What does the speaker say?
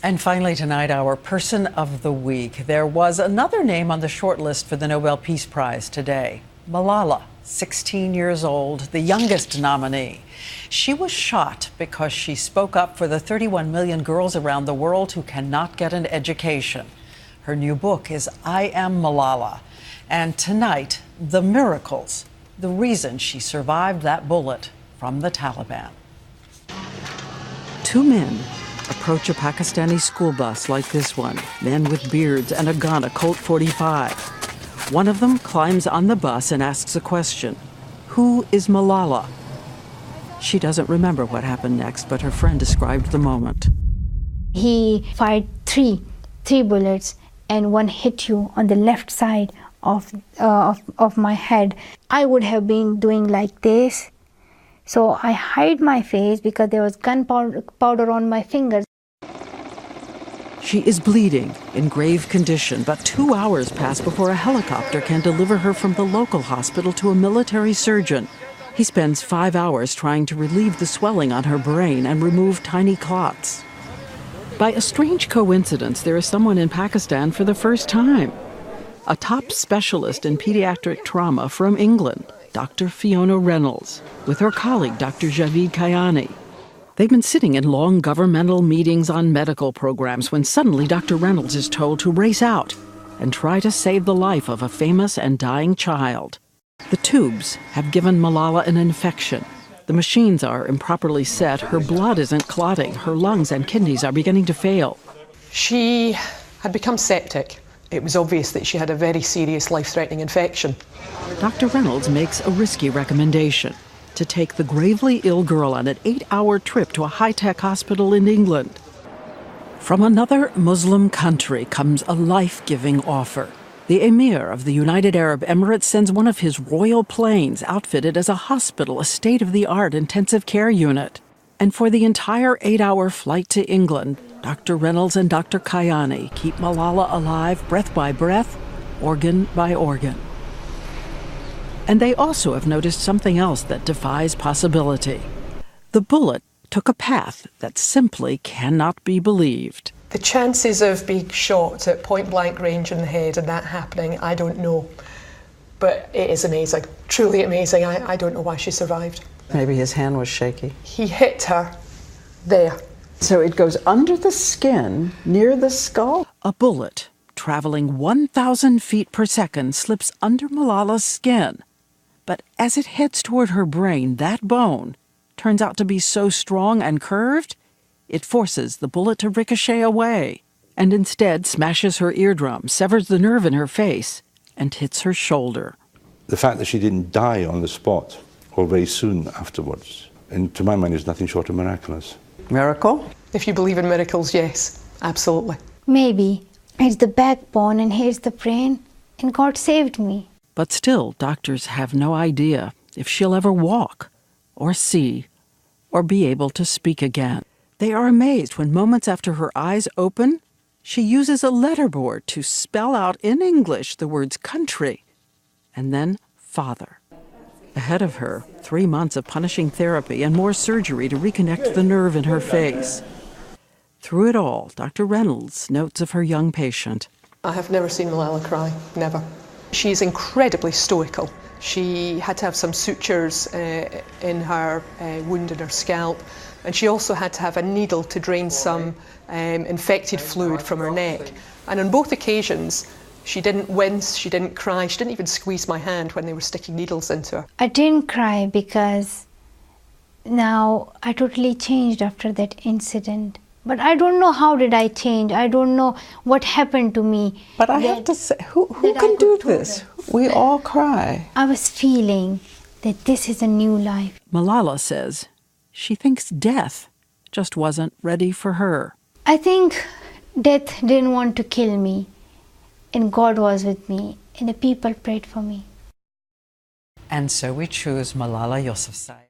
And finally tonight, our Person of the Week. There was another name on the short list for the Nobel Peace Prize today. Malala, 16 years old, the youngest nominee. She was shot because she spoke up for the 31 million girls around the world who cannot get an education. Her new book is I Am Malala. And tonight, the miracles, the reason she survived that bullet from the Taliban. Two men approach a Pakistani school bus like this one, men with beards and a gun, a Colt 45. One of them climbs on the bus and asks a question. Who is Malala? She doesn't remember what happened next, but her friend described the moment. He fired three bullets, and one hit you on the left side of my head. I would have been doing like this. So I hide my face because there was gunpowder on my fingers. She is bleeding, in grave condition, but 2 hours pass before a helicopter can deliver her from the local hospital to a military surgeon. He spends 5 hours trying to relieve the swelling on her brain and remove tiny clots. By a strange coincidence, there is someone in Pakistan for the first time. A top specialist in pediatric trauma from England, Dr. Fiona Reynolds, with her colleague, Dr. Javeed Kayani. They've been sitting in long governmental meetings on medical programs when suddenly Dr. Reynolds is told to race out and try to save the life of a famous and dying child. The tubes have given Malala an infection. The machines are improperly set. Her blood isn't clotting. Her lungs and kidneys are beginning to fail. She had become septic. It was obvious that she had a very serious life-threatening infection. Dr. Reynolds makes a risky recommendation: to take the gravely ill girl on an 8-hour trip to a high-tech hospital in England. From another Muslim country comes a life-giving offer. The Emir of the United Arab Emirates sends one of his royal planes outfitted as a hospital, a state-of-the-art intensive care unit. And for the entire 8-hour flight to England, Dr. Reynolds and Dr. Kayani keep Malala alive, breath by breath, organ by organ. And they also have noticed something else that defies possibility. The bullet took a path that simply cannot be believed. The chances of being shot at point-blank range in the head and that happening, I don't know. But it is amazing, truly amazing. I don't know why she survived. Maybe his hand was shaky. He hit her there. So it goes under the skin, near the skull? A bullet traveling 1,000 feet per second slips under Malala's skin. But as it heads toward her brain, that bone turns out to be so strong and curved, it forces the bullet to ricochet away, and instead smashes her eardrum, severs the nerve in her face, and hits her shoulder. The fact that she didn't die on the spot or very soon afterwards, and to my mind, is nothing short of miraculous. Miracle? If you believe in miracles, yes, absolutely. Maybe it's the backbone and here's the brain, and God saved me. But still, doctors have no idea if she'll ever walk, or see, or be able to speak again. They are amazed when moments after her eyes open, she uses a letterboard to spell out in English the words country, and then father. Ahead of her, 3 months of punishing therapy and more surgery to reconnect the nerve in her face. Through it all, Dr. Reynolds notes of her young patient. I have never seen Malala cry, never. She's incredibly stoical. She had to have some sutures in her wound in her scalp, and she also had to have a needle to drain some infected fluid from her neck. And on both occasions, she didn't wince, she didn't cry, she didn't even squeeze my hand when they were sticking needles into her. I didn't cry because now I totally changed after that incident. But I don't know how did I change. I don't know what happened to me. But I have to say, who can do this? We all cry. I was feeling that this is a new life. Malala says she thinks death just wasn't ready for her. I think death didn't want to kill me, and God was with me, and the people prayed for me. And so we choose Malala Yousafzai.